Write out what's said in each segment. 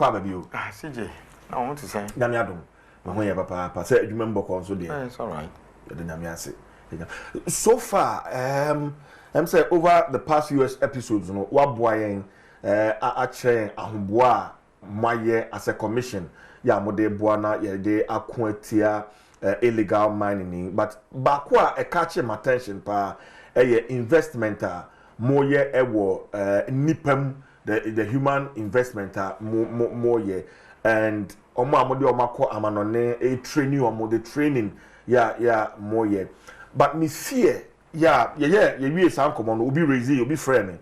kwa ba bio. CJ. I want to say. Nyame Adom. Ma ho papa say adwuma mboko nso de. It's all right. The nyame ase. So far, I'm say over the past few episodes, no, what boy actually ahumboa maye as a commission, ya mode boana ya de akwatia illegal mining, but bakwa e catch my attention pa investment moye ewo nipem the human investment moye and omo amode omako amanone e training omo the training ya moye. But me fear, we some come on, be raising, be friend.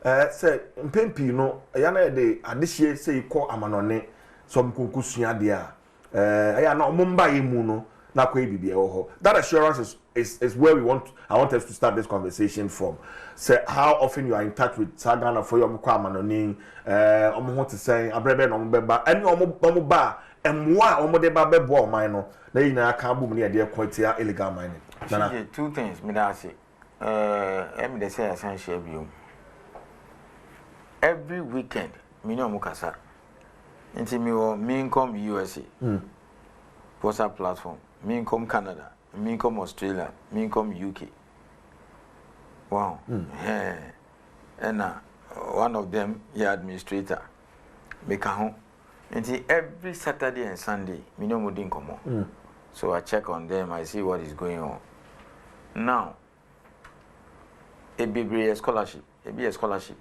Say, Mpempi, no, yana de adishie say call amanone, some kunkusia dia. I know Mumbai muno, na kwe bibi oho. That assurance is where I want us to start this conversation from. Say how often you are in touch with Sagana for your mukwa amanone, want to say, abrebe no mbeba, any omo ba, and moi omo de ba bebo mine, na ina kambu mni ade kwatia illegal mining. Two things, me that say. They say essential view. Every weekend, me no mukasa. Inti me income USA. WhatsApp platform. Me income Canada. Me income Australia. Me income UK. Wow. And one of them, administrator. Make a home. Inti every Saturday and Sunday, me no mo din komo. So I check on them. I see what is going on. Now, a be a scholarship, 100%,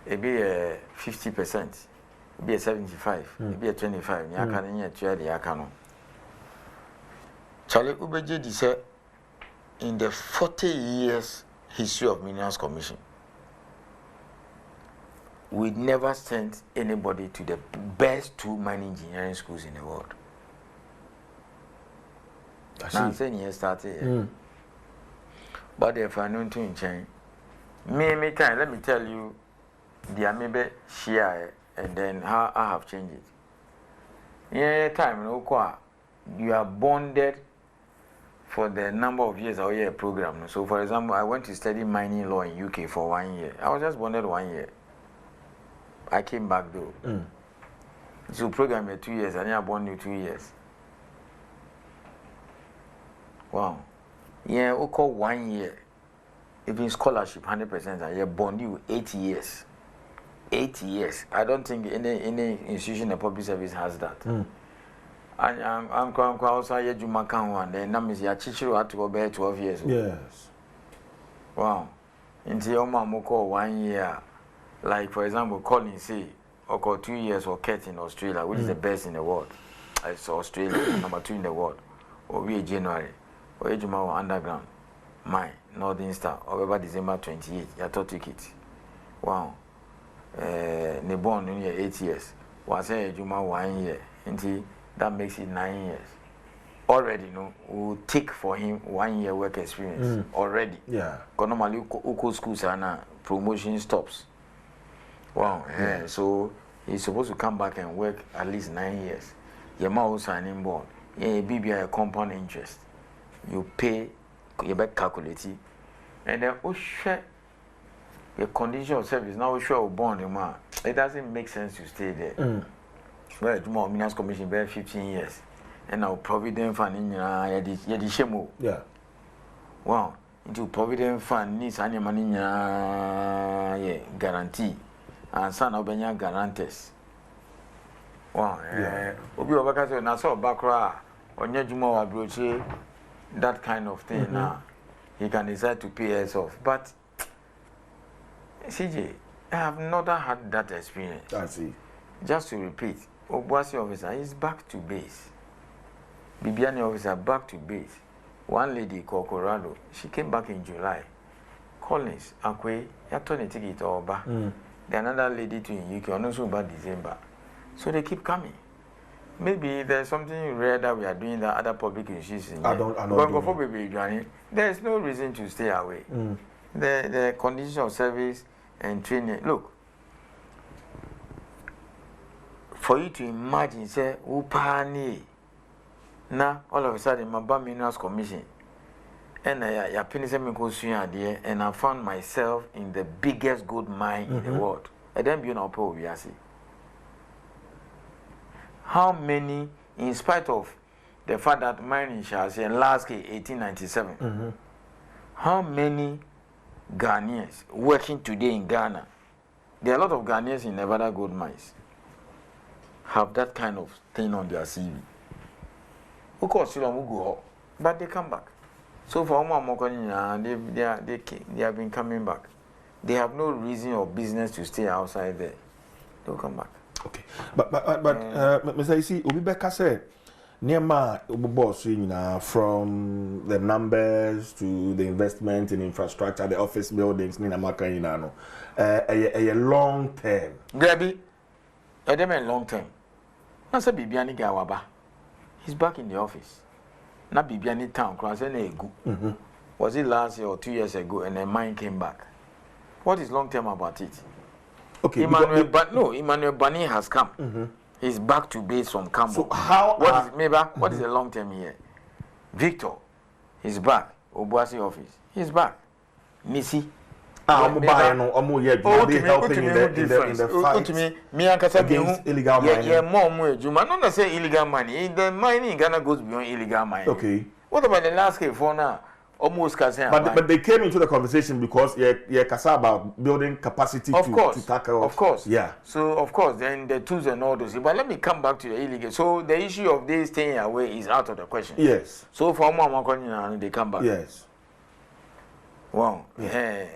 a be a 50%, be a 75, be a 25. Ya can you try the Yakano? Charlie Ubeji said in the 40 years history of Minerals Commission, we never sent anybody to the best 2 mining engineering schools in the world. Now, saying you started, but if I know to change, me time. Let me tell you, the maybe share and then how I have changed it. Yeah, time no you are bonded for the number of years or year program. So, for example, I went to study mining law in UK for 1 year. I was just bonded 1 year. I came back though. So, program 2 years, and I bond you 2 years. Wow. Yeah, we call 1 year. Even scholarship 100%, and you bond you 8 years. 8 years. I don't think any institution of public service has that. I'm quite outside here Jumakan one. Then that means your teacher had to go back 12 years. Yes. Wow. Into your mom call 1 year. Like for example, Colin say, or call 2 years or Ket in Australia, which is the best in the world. It's Australia, number 2 in the world. Or we January. Or Ejuma underground, mine, Northern Star, or December 28, you thought ticket. Wow. Ne born in 8 years. Was a Ejuma 1 year. Until that makes it 9 years. Already, we'll take for him 1 year work experience. Already. Yeah. Because normally, Uko schools are promotion stops. Wow. Yeah. So he's supposed to come back and work at least 9 years. Your mouth signing board. Yeah, BBI compound interest. You pay, you better calculate it, and then your condition of service now show bond man. It doesn't make sense to stay there. Well, tomorrow Minerals Commission been 15 years, and now Provident Fund in the shemo. Yeah. Wow, into Provident Fund needs any money guarantee, and son of Benya guarantors. Wow, Obi Obakaso na so Bakra onye juma wa broche. That kind of thing now, he can decide to pay us off. But CJ, I have not had that experience. I see. Just to repeat, Obuasi officer is back to base. Bibiani officer back to base. One lady called Colorado, she came back in July. Collins, Akwe, ya turn a ticket over. Then another lady to in UK, also about December. So they keep coming. Maybe there's something rare that we are doing that other public institutions. But before baby joining, there's no reason to stay away. The condition of service and training. Look, for you to imagine, say, now all of a sudden, my Minerals Commission, And I finished me and I found myself in the biggest gold mine in the world. And then you know, how many, in spite of the fact that mining shall say last 1897, how many Ghanaians working today in Ghana? There are a lot of Ghanaians in Nevada gold mines have that kind of thing on their CV. Of course, but they come back. So for they have been coming back. They have no reason or business to stay outside there. They'll come back. Okay, but Mr. Ayisi, Obibeka said, Niama boss from the numbers to the investment in infrastructure, the office buildings, Nina Maka a long term. Gabi, a long term. Nasa Bibiani Gawaba. He's back in the office. Na Bibiani town, was it last year or 2 years ago, and a mine came back? What is long term about it? Okay, Emmanuel Bani has come. He's back to base from Cambo. So how? What is the long term here? Victor, he's back. Obuasi office, he's back. Missy. They helping in the fight against illegal mining. Yeah, more. Not say illegal mining. The mining in Ghana goes beyond illegal mining. Okay. What about the last case for now? Almost but they came into the conversation because kasa about building capacity to tackle. Of course. Yeah. So of course, then the tools and all those. But let me come back to the illegal. So the issue of they staying away is out of the question. Yes. So for more they come back. Yes. Wow. Yeah.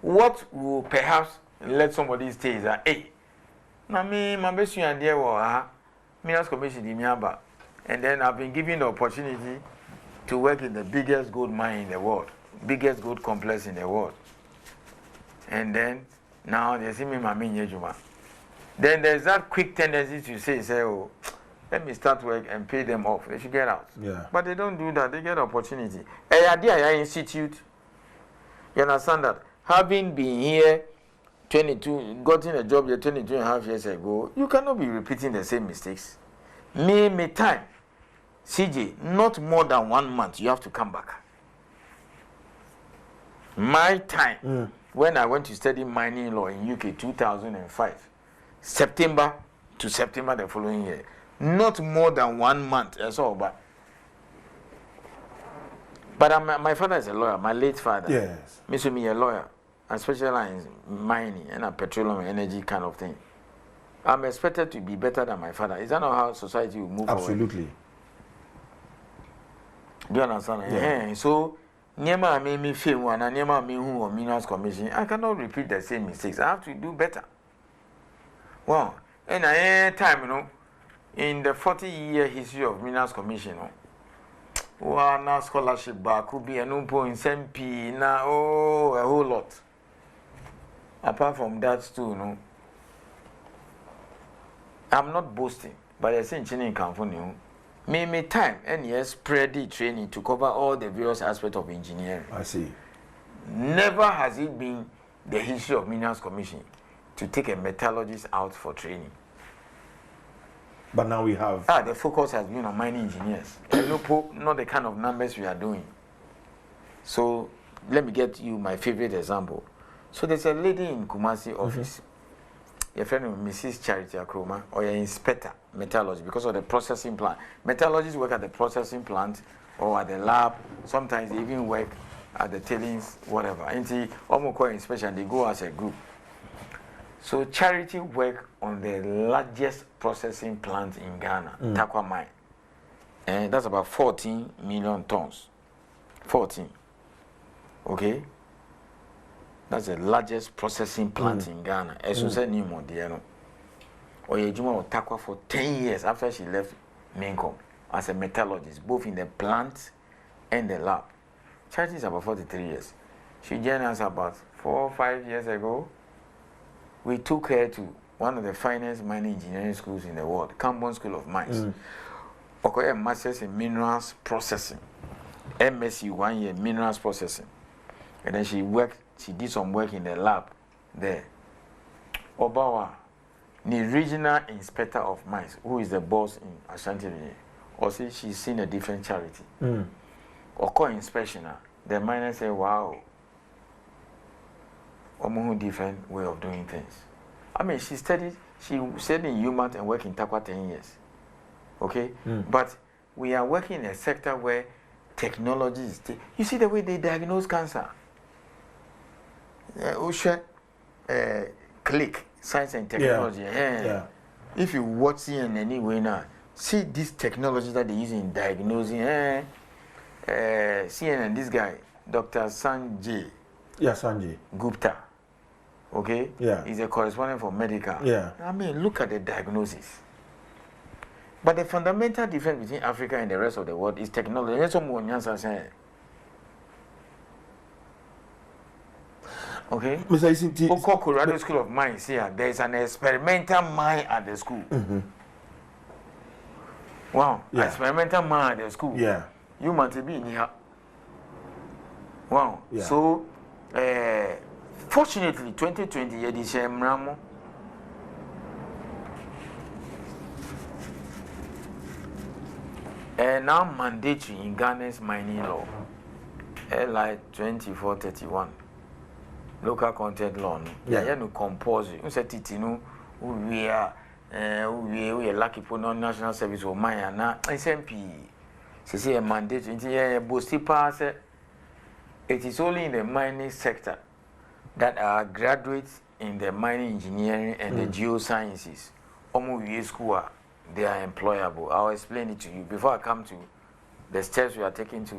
What will perhaps let somebody stay is that, hey, now me, my best idea was, Minas Commission in Miaba, and then I've been given the opportunity to work in the biggest gold mine in the world, biggest gold complex in the world. And then now they see me, my Juma. Then there's that quick tendency to say, oh, let me start work and pay them off. They should get out. Yeah. But they don't do that. They get opportunity. Hey, idea institute. You understand that? Having been here gotten a job here 22 and a half years ago, you cannot be repeating the same mistakes. Me time. CJ, not more than 1 month, you have to come back. My time, when I went to study mining law in UK 2005, September to September the following year, not more than 1 month, that's all. But my father is a lawyer, my late father. Yes. Me a lawyer. I specialize in mining and petroleum and energy kind of thing. I'm expected to be better than my father. Is that not how society will move Absolutely. forward? Do you understand? Yeah. So, Niema made me feel one, and Niema me who on Minas Commission. I cannot repeat the same mistakes. I have to do better. Well, and time, in the 40-year history of Minas Commission, na scholarship back could be an umpo in SMP na a whole lot. Apart from that too, I'm not boasting, but I say in California, me time and yes, spread the training to cover all the various aspects of engineering. I see. Never has it been the history of Minas Commission to take a metallurgist out for training. But now we have. The focus has been on mining engineers. Not the kind of numbers we are doing. So let me get you my favorite example. So there's a lady in Kumasi office. Your friend Mrs. Charity Akroma, or your inspector, metallurgy, because of the processing plant. Metallurgists work at the processing plant or at the lab. Sometimes they even work at the tailings, whatever. And see, almost inspection, they go as a group. So Charity work on the largest processing plant in Ghana, Takwa Mine. And that's about 14 million tons. 14. Okay? That's the largest processing plant in Ghana. As you said, Oyejuma Takwa for 10 years after she left Minkom as a metallurgist, both in the plant and the lab. Charity is about 43 years. She joined us about 4 or 5 years ago. We took her to one of the finest mining engineering schools in the world, Cantonment School of Mines. Okay, a master's in minerals processing, MSc 1 year minerals processing, and then she did some work in the lab there. Obawa, the regional inspector of mines, who is the boss in Ashanti region, or say she's seen a different Charity. Or inspection, the miner say, wow, a different way of doing things. I mean, she studied in UMass and worked in Takwa 10 years. Okay? But we are working in a sector where technology is... You see the way they diagnose cancer? Click, science and technology. Yeah. If you watch CNN anyway now, see this technology that they use in diagnosing. CNN, this guy, Dr. Sanjay. Yeah, Sanjay Gupta. Okay? Yeah. He's a correspondent for medical. Yeah. I mean, look at the diagnosis. But the fundamental difference between Africa and the rest of the world is technology. Okay? Mr. Ayisi, Colorado School of Mines here, there is an experimental mine at the school. Wow, experimental mine at the school. Yeah. You must be in here. Wow. Yeah. So, fortunately, 2020 edition Ramo. Now mandatory in Ghana's mining law, LI 2431, local content law. Yeah, no compulsory. You said it, we are lucky for non-national service or mine na SMP. See a mandatory. It is only in the mining sector that are graduates in the mining engineering and the geosciences. School, they are employable. I'll explain it to you before I come to the steps we are taking to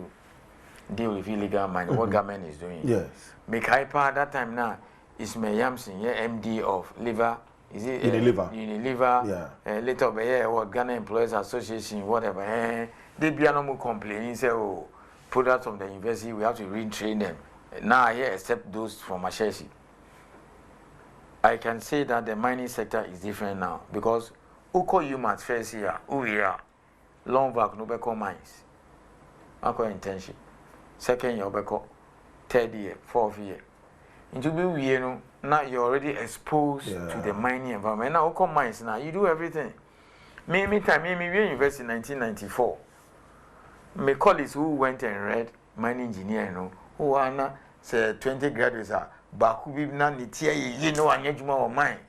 deal with illegal mining. What government is doing? Yes. Make hyper at that time now. Ismail Yamson, MD of Liver. Is it Unilever? Unilever. Yeah. Later, what Ghana Employers Association, whatever. They be no more complaining. Say, oh, products from the university, we have to retrain them. Now, except those from Ashesi. I can say that the mining sector is different now because Uko UMass first year, long back no beko mines. Ako internship. Second year beko, third year, fourth year. Into be now you're already exposed to the mining environment. Now Uko mines now you do everything. Me university in 1994. My colleagues who went and read mining engineering, who are now say 20 graduates are back who be now anyjuma or mine.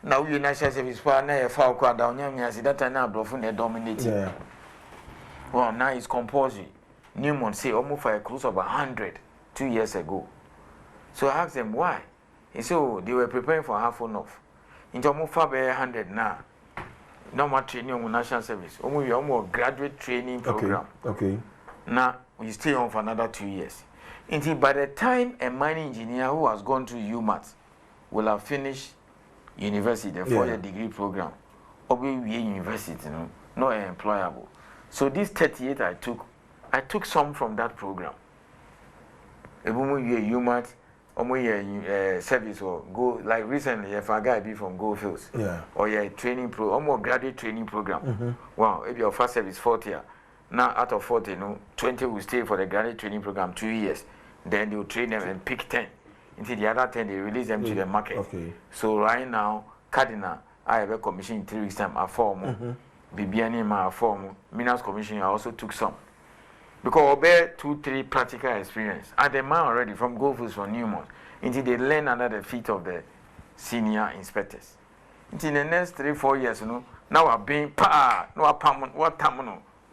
Now we national service for now a file crowd down here. See that now bluffing they dominating. Yeah. Well, now it's compulsory. Newman say almost for a cruise of 100 2 years ago. So I asked them why. He said, oh, they were preparing for half enough. Into almost 100 now. Normal training on national service. Almost graduate training program. Okay. Now we stay on for another 2 years. Until by the time a mining engineer who has gone through UMass will have finished university, the 4-year degree program, or be university, not employable. So this 38 I took some from that program. If we UMass, or service or go like recently, if a guy be from Goldfields, or training almost graduate training program. Wow, if your first service 40 year, now out of 40, 20 will stay for the graduate training program 2 years. Then they will train them and pick 10. Until the other 10, they release them to the market. Okay. So right now, Cardinal, I have a commission in 3 weeks' time. I form. BBN, I form. Minerals Commission, I also took some. Because I bear 2-3 practical experience. I demand already from Goldfields for Newmont. Until they learn under the feet of the senior inspectors. Until the next 3-4 years, now I'm being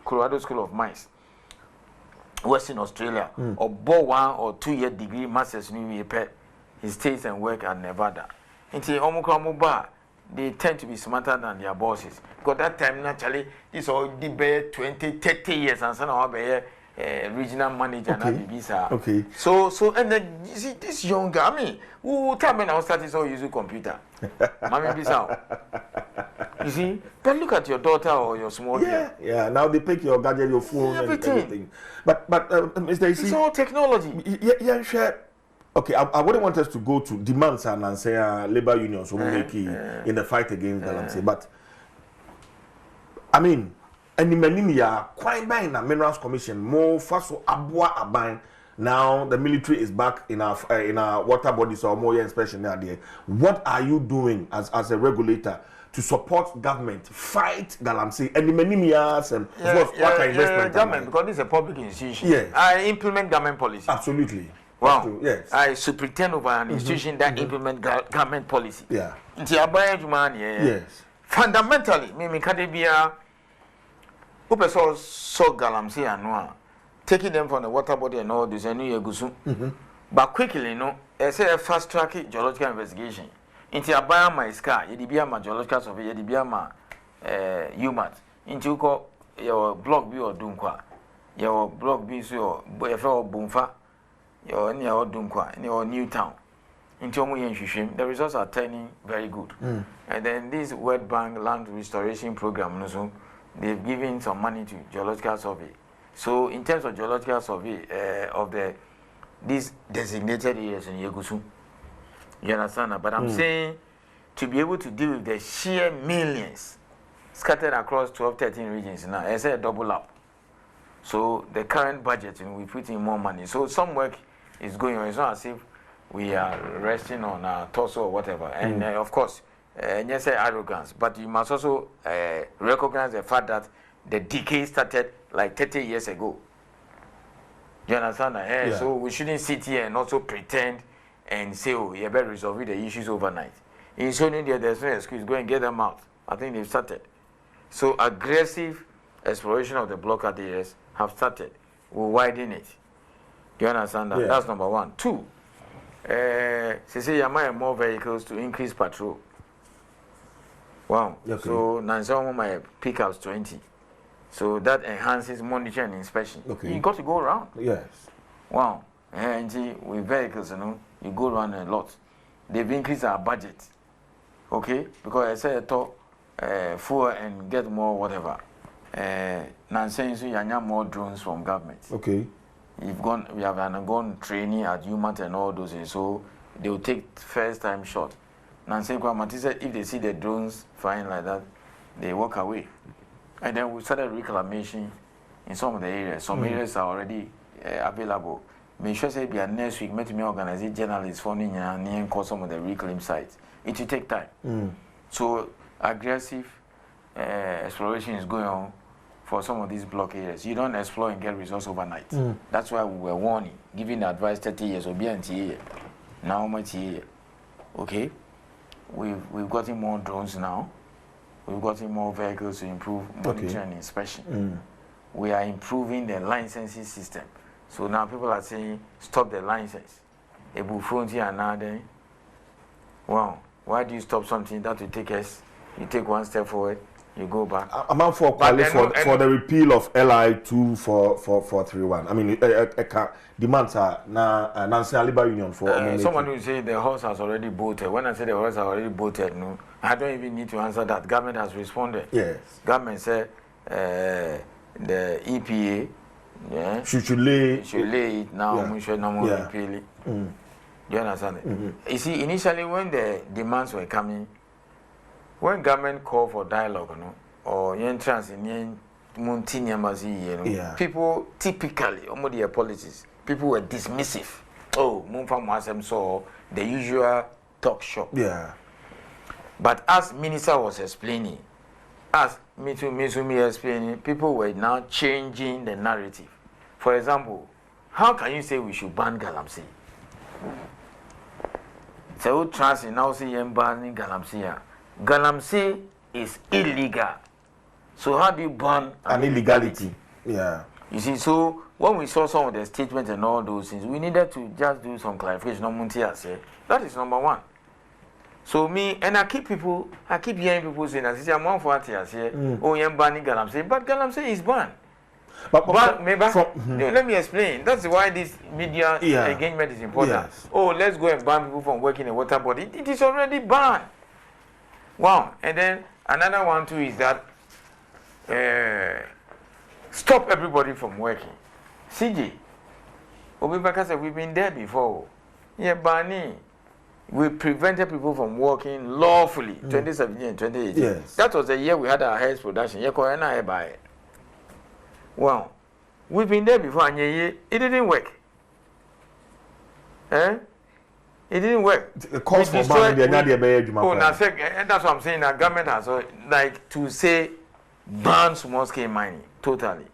Colorado School of Mines. Western Australia, or 1 or 2 year degree master's new year, he stays and work at Nevada. Until Omukramuba, they tend to be smarter than their bosses. Because that time naturally, this all the 20-30 years and son of regional manager and Okay. So and then you see this young guy, I mean, who tell me now started so using computer. Mommy bisa. You see? But look at your daughter or your small girl. Yeah. Now they pick your gadget, your phone, everything. But Mr. Ayisi, it's all technology. Yeah, sure. Okay, I wouldn't want us to go to demands and say labor unions in the fight against Galamsey. But I mean, quite buying the Minerals Commission more fast abwa abang. Now the military is back in our water bodies or more inspection there. What are you doing as a regulator to support government fight galamsey and the many years and government because this is a public institution. Yes. I implement government policy. Absolutely. Wow. Yes. I superintend over an institution that implement government policy. Yeah. Yes. Fundamentally, me kadebia upeso so galamsey anwa taking them from the water body and all this and you gusu. But quickly, say a fast track geological investigation. Into a my scar, you my geological survey, you my UMAT. Into your block B or Dunkwa, your block B so your Bumfa, your near Dunkwa, your new town. Into Omo the results are turning very good. And then this World Bank Land Restoration Program, they've given some money to geological survey. So in terms of geological survey of these designated areas in Yegusu. You understand that? But I'm saying to be able to deal with the sheer millions scattered across 12, 13 regions now, I say a double up. So the current budget, we put in more money. So some work is going on. It's not as if we are resting on our torso or whatever. And of course, you say arrogance, but you must also recognize the fact that the decay started like 30 years ago. You understand that? So we shouldn't sit here and also pretend and say, oh, you better resolve the issues overnight. In showing there's no excuse, go and get them out. I think they've started. So aggressive exploration of the blockade areas have started. We'll widen it. Do you understand that? That's number one. Two, say you might have more vehicles to increase patrol. Wow. Okay. So now some of my pickups 20. So that enhances monitoring and inspection. Okay. You got to go around. Yes. Wow. And with vehicles, you go around a lot. They've increased our budget. Okay? Because I said fuel and get more whatever. Now saying so you have more drones from government. Okay. We have undergone training at UMAT and all those things, so they will take first time shot. Now saying if they see the drones flying like that, they walk away. And then we started reclamation in some of the areas. Some areas are already available. Make sure say next week, me organize journalists for and call some of the reclaim sites. It will take time. So aggressive exploration is going on for some of these block areas. You don't explore and get results overnight. That's why we were warning, giving the advice 30 years or beyond. Now much here. Okay? We've gotten more drones now. We've gotten more vehicles to improve monitoring and inspection. We are improving the licensing system. So now people are saying, stop the license. Wow, why do you stop something that will take us? You take one step forward, you go back. I'm out for the repeal of LI 24431. I mean, demands are Nancy Aliba Union for. Someone will say the horse has already bolted. When I say the horse has already bolted, no, I don't even need to answer that. Government has responded. Yes. Government said the EPA should lay it now. We should no more repeal it. Do you understand it? You see, initially when the demands were coming, when government called for dialogue, or entrance in people typically, almost their policies, people were dismissive. Oh, Mumfa saw the usual talk shop. Yeah. But as Minister was explaining, as Mitsumi explaining, people were now changing the narrative. For example, how can you say we should ban galamsey? So trans now say banning galamsey. Galamsey is illegal. So how do you ban an illegality? Yeah. You see, so when we saw some of the statements and all those things, we needed to just do some clarification. That is number one. So me, and I keep hearing people saying, I say, I'm one for oh, you're banning galamsey, but galamsey is banned. But maybe, let me explain. That's why this media engagement is important. Yes. Oh, let's go and ban people from working in water body. It is already banned. Wow. And then another one too is that stop everybody from working. CJ, Obibaka said we've been there before. Yeah, Barney. We prevented people from working lawfully 2017 and 2018. Yes. That was the year we had our highest production. Wow. We've been there before and it didn't work. It didn't work. The cost for ban the and that's what I'm saying. That government has like to say ban small scale mining totally,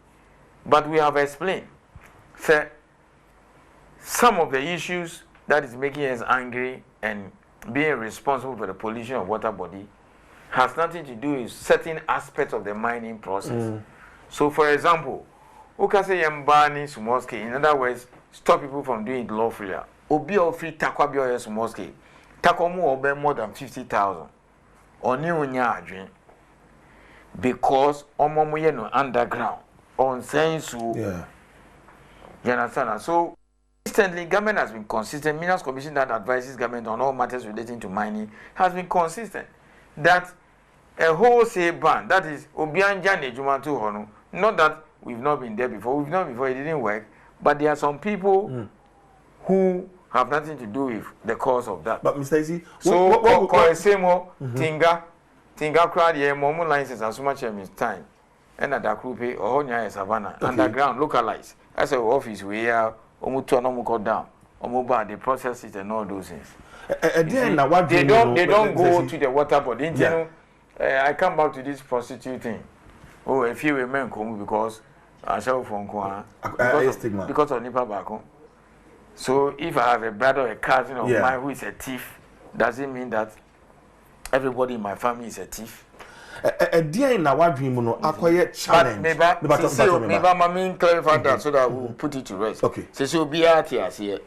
but we have explained. Say, some of the issues that is making us angry and being responsible for the pollution of water body has nothing to do with certain aspects of the mining process. So, for example, who can say ban small scale? In other words, stop people from doing it lawfully. Obi or free takwa bi or small scale. Takwa mu obe more than 50,000. Oni unya adwen. Because omo ye no underground. On sense. Yeah. You understand? So consistently, government has been consistent. Minerals Commission that advises government on all matters relating to mining has been consistent. That a wholesale ban, that is obianja nejuma to hono. Not that we've not been there before. We've not before, it didn't work. But there are some people who have nothing to do with the cause of that. But Mr. Ayisi, Tinga crowd here, momo licenses and so much time. And at Dakrupe or Honya Savannah, underground, localized. As an office, we are almost down, almost the process it and all those things. They don't go to the water body. You know, I come back to this prostitute thing. Oh, a few women come because I shall phone because of Nipa Bako. So if I have a brother or a cousin of mine who is a thief, does it mean that everybody in my family is a thief? A dear in our dream, no, acquire challenge. Maybe I clarify that so that we'll put it to rest. Okay. So she'll be out here.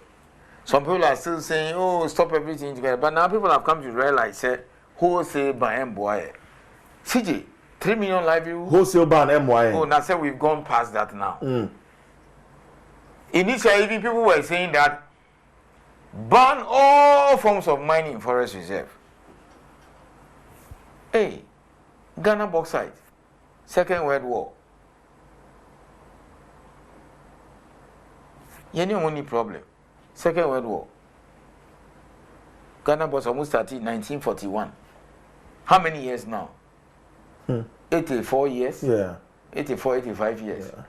Some people are still saying, oh, stop everything together. But now people have come to realize, wholesale by MBY. CJ, 3 million live views. Wholesale ban MY. Oh, now say we've gone past that now. Initially, even people were saying that ban all forms of mining in forest reserve. Hey, Ghana bauxite, Second World War. You know only problem. Second World War. Ghana bauxite almost started in 1941. How many years now? 84 years? Yeah. 84, 85 years. Yeah.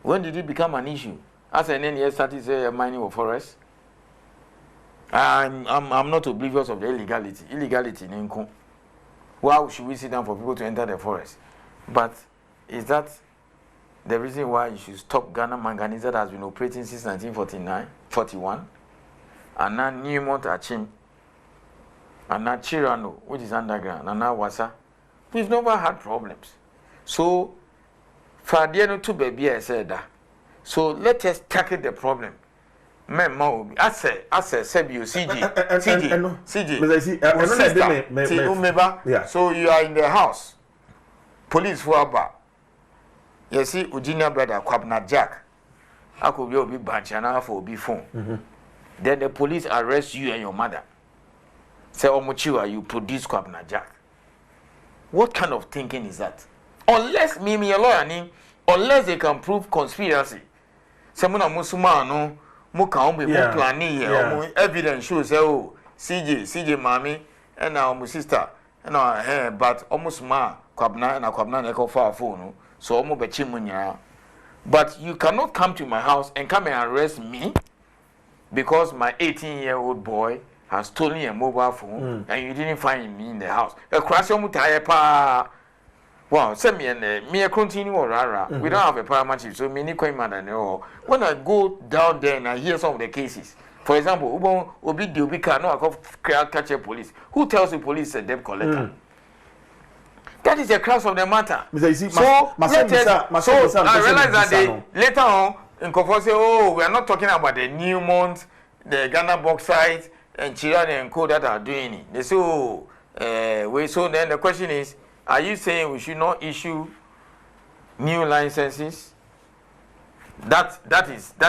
When did it become an issue? As an NES started mining of forest. I'm not oblivious of the illegality. Illegality in Nko. Why should we sit down for people to enter the forest? But is that the reason why you should stop Ghana manganese that has been operating since 1941? And now Newmont Achim. And now Chirano, which is underground. And now Wasa. We've never had problems. So, Fadiano to baby, I said that. So let us tackle the problem. I say, Sebio, CG. So you are in the house. Police for about. You see, Ujina brother, Kwabna Jack. I could be bunch and half or be phone. Then the police arrest you and your mother. Say, Omochiwa, you produce Kwabna Jack. What kind of thinking is that? Unless me a lawyer, unless they can prove conspiracy. Someone Musumano, Mukaumbi, planning, evidence shows, oh, CJ, mommy, and now my sister, and our but almost ma, Kwabna and a Kwabna echo far phone, so almost bechimunya. But you cannot come to my house and come and arrest me because my 18-year-old boy has stolen a mobile phone and you didn't find me in the house. A crash on pa. Wow, send me and me a continue or rara. We don't have a paramount, so many coin man. When I go down there and I hear some of the cases, for example, Obi no catch a police. Who tells the police a debt collector? That is the crux of the matter. So I realize that later on, in Kofo say, oh, we are not talking about the Newmont, the Ghana bauxite, and Chiran and Co that are doing it. They say, oh, so then the question is, are you saying we should not issue new licenses? That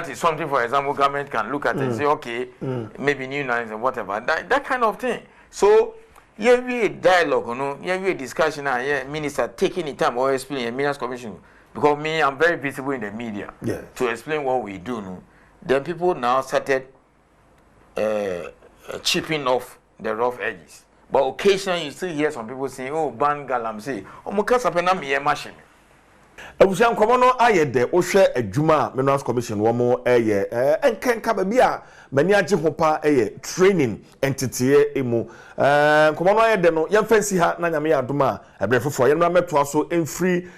is something, for example, government can look at and say, okay, maybe new license or whatever. That kind of thing. So, here we a dialogue, here we a discussion, and minister taking the time or explaining a Minerals Commission. Because me, I'm very visible in the media to explain what we do. No? Then people now started chipping off the rough edges. But occasionally you still hear some people saying, oh, ban galam say, oh, mukasa pena miye machine. Abusian komono ayede wo hwe adwuma Minerals Commission wo mo enkenka ba bia mani agye ho pa training entity emu komono ayede no yemfansi ha na nyame adoma abrefofo ye no metoa so enfree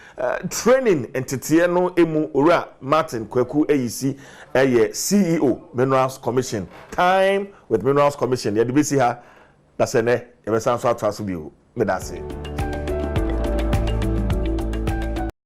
training entity no emu owura Martin Kwaku Ayisi CEO Minerals Commission. Time with Minerals Commission ye de besi ha da se ne ye be san so atwa so bio me da se